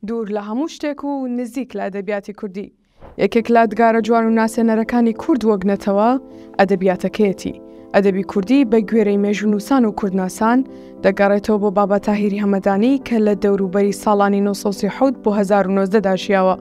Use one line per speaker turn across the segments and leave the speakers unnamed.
دوور لە هەموو شتێک و نزیک لە ئەدەبیاتی کوردی. یەکێک لە دگارە جوان و ناسێنەرەکانی کورد وەگنێتەوە ئەدەبیاتەکەیەتی. ئەدەبی کوردی بە گوێرەی مێژونووسان و کوردناسان دەگەڕێتەوە بۆ بابەت تاهیری هەمەدانی کە لە دەوروبەری ساڵانی 1970 بۆ 1990 دا ژیاوە.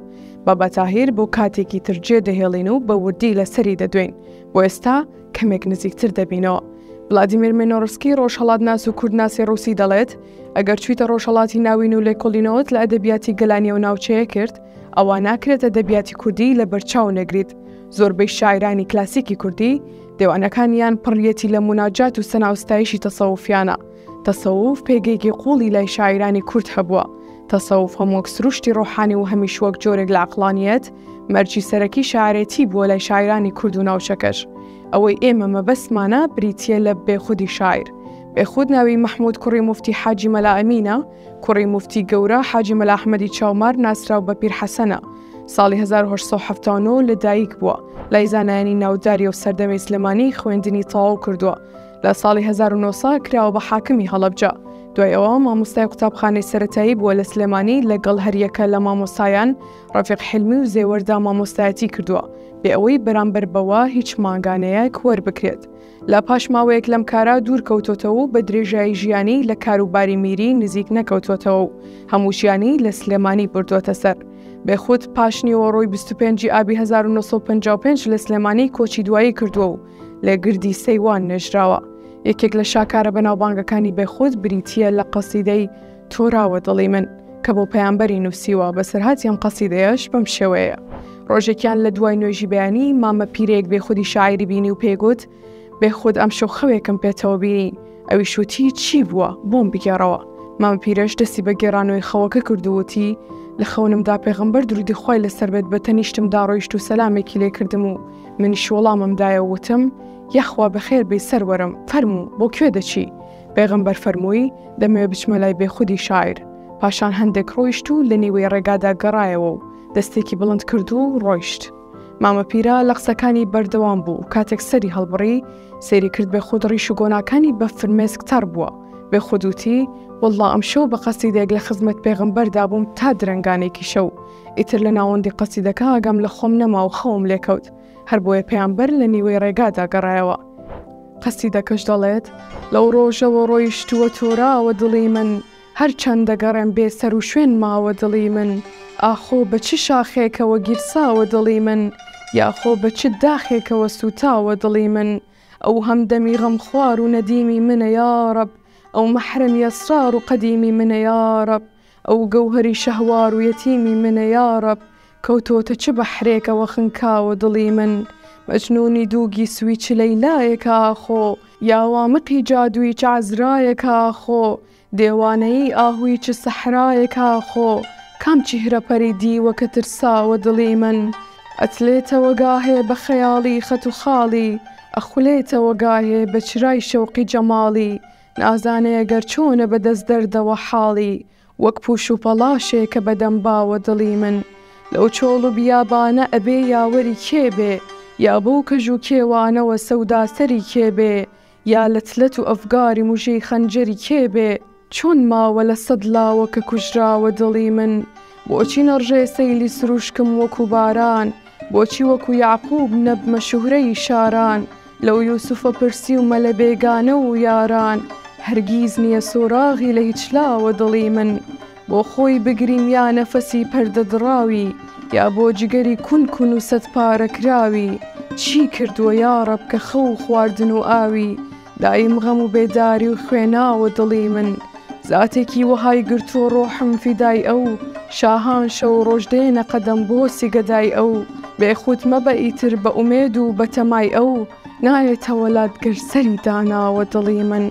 بابەت تاهیر بۆ کاتێکی تر جێ دەهێڵین و بە وردی لەسەری دەدوێن. بۆ ئێستا کەمێک نزیکتر دەبینەوە. ڤلادیمیر مێنۆڕسکی ڕۆژهەڵاتناس و کوردناسی ڕووسی دەڵێت ئەگەر چوویتە ڕۆژهەڵاتی ناوین و لێکۆڵینەوەت لە ئەدەبیاتی گەلانیە و ناوچەیە کرد، ئەوە ناکرێت ئەدەبیاتی کوردی لە بەرچاو نەگریت. زۆربەی شاعرانی کلاسیکی کوردی دێوانەکانیان پڕیەتی لە موناجات و سەناوستایشی تەسەووفیانە. تەسەووف پێگەیەکی قوڵی لای شاعرانی کورد هەبووە. تەسەووف هەمووەک سروشتی ڕۆحانی و هەمیش وەک جۆرێک لە عەقڵانیەت مەرجی سەرەکی شاعرێتی بووە لای شاعرانی کورد و ناوچەکەش. ئەوەی ئێمە مەبەستمانە بریتیە لە بێخودی شاعر. بێخود ناوی مەحموود کوڕی موفتی حاجی مەلا ئەمینە، کوڕی موفتی گەورە حاجی مەلا ئەحمەدی چاومار ناسراو بە پیرحەسەنە. ساڵی 1970 لە دایک بووە. لای زانایانی ناوداری و سەردەمەی سلێمانی خوێندنی تەواو کردووە. لە ساڵی 1900 کراوە بە حاکمی هەڵەبجە. دوای ئەوە مامۆستای قوتابخانەی سەرەتایی بووە لە سلێمانی لەگەڵ هەریەکە لە مامۆستایان ڕەفیق حیلمی و زێوەردا مامۆستایەتی کردووە بێ ئەوەی بەرامبەر بەوە هیچ ماگانەیەک وەربکرێت. لە پاش ماوەیەک لەم کارە دوور کەوتۆتەوە و بە درێژایی ژیانی لە کاروباری میری نزیک نەکەوتۆتەوە و هەموو ژیانی لە سلێمانی بردووەتە سەر. بێخود پاشنیەوە ڕۆی 25 ئابی 1955 لە سلێمانی کۆچی دوایی کردووە و لە گردی سەیوان نێژراوە. یەکێک لە شاکارە بەناوبانگەکانی بێخود بریتیە لە قەسیدەی تۆراوە دڵی من کە بۆ پەیامبەری نووسیوە. بەسەرهاتی ئەم قەسیدەیەش بەم شێوەیە. ڕۆژێکیان لە دوای نوێژی بەیانی مامە پیرێک بێخودی شاعری بینی و پێگوت بێخود ئەم شەو خەوێکم پێتەوە بینی. ئەوی شوتی چی بووە بۆم بگێڕەوە. مامە پیرەش دەستی بە گێڕانەوەی خەوەکە کردووتی لە خەونمدا پێغەمبەر درودی خۆی لەسەر بێت بە تەنیشتمدا ڕۆیشت و سەلامێکی لێ کردم و منیش وەڵاممدایە وتم یەخوا بەخێر بێ سەروەرم فەرموو بۆ کوێ دەچی؟ پێغەمبەر فەرمووی دەمەوێت بچمە لای بێخودی شاعر. پاشان هەندێک ڕۆیشت و لە نێوەی ڕێگادا گەڕایەوە و دەستێکی بڵند کرد و ڕۆیشت. مامە پیرە لە قسەکانی بەردەوام بوو. کاتێک سەری هەڵبڕی سەیری کرد بێخود ڕیش و گۆناکانی بە فرمێسکتار بووە. بێخودوتی وەڵڵا ئەم شەو بە قەسیدێک لە خزمەت پێغەمبەردا بووم تا درەنگانێکی شەو. ئیتر لە ناوەندی قەسیدەکە ئاگام لە خۆم نەما و خەوم لێکەوت. هەر بۆیە پێیامبەر لە نیوەی ڕێگادا گەڕایەوە. قەسیدەکەش دەڵێت لەو ڕۆژەوە ڕۆیشتووە تۆراوە دڵی من، هەر چەند دەگەڕێم بێ سەر و شوێن ماوە دڵی من. ئاخۆ بە چ شاخێکەوە گیرساوە دڵی من، یاخۆ بە چ داخێکەوە سوتاوە دڵی من. ئەو هەمدەمی غەمخوار و نەدیمی منە یارەب، ئەو مەحرەمی ئەسرار و قەدیمی منە یارەب، ئەو گەوهەری شەهوار و یەتیمی منە یارەب، کەوتۆتە چ بەحرێکەوە خنکاوە دڵی من. مەجنوونی دووگی سوی چ لەیلایەکە ئاخۆ، یاوامقی جادووی چ عەزرایەکە ئاخۆ، دێوانەیی ئاهووی چ سەحرایەکە ئاخۆ، کام چیهرەپەری دیوە کە ترساوە دڵی من. ئەتلێتەوە گاهێ بە خەیاڵی خەت و خاڵی، ئەخولێتەوە گاهێ بە چرای شەوقی جەماڵی، نازانێ ئەگەر چۆنە بەدەست دەردەوە حاڵی، وەک پوش و پەڵاشێ کە بەدەمباوە دڵی من. لەو چۆڵ و بیابانە ئەبێ یاوەری کێبێ، یا بەو کەژ و کێوانەوە سەودا سەری کێبێ، یا لە تلەت و ئەفگاری موژەی خەنجەری کێبێ، چۆن ماوە لە سەد لاوە کە کوژراوە دڵی من. بۆچی نەڕژێ سەیلی سروشکم وەکو باران، بۆچی وەکو یاعقوب نەبمە شوهرەی شاران، لەو یوسوفە پرسی و مەلە بێگانە و یاران، هەرگیز نییە سۆراغی لە هیچ لاوە دڵی من. بۆ خۆی بگریم یا نەفەسی پەردەدراوی، یا بۆ جگەری کون و سەد پارە کراوی، چی کردووە یارەب کە خەو خواردن و ئاوی، دایم غەم و بێداری و خوێناوە دڵی من. زاتێکی وەهای گرتووە ڕۆحم فیدای ئەو، شاهان شەو ڕۆژ دێنە قەدەم بۆسی گەدای ئەو، بێخود مەبە ئیتر بە ئومێد و بە تەمای ئەو، نایەتەوە لادگەر سەری داناوە دڵی من.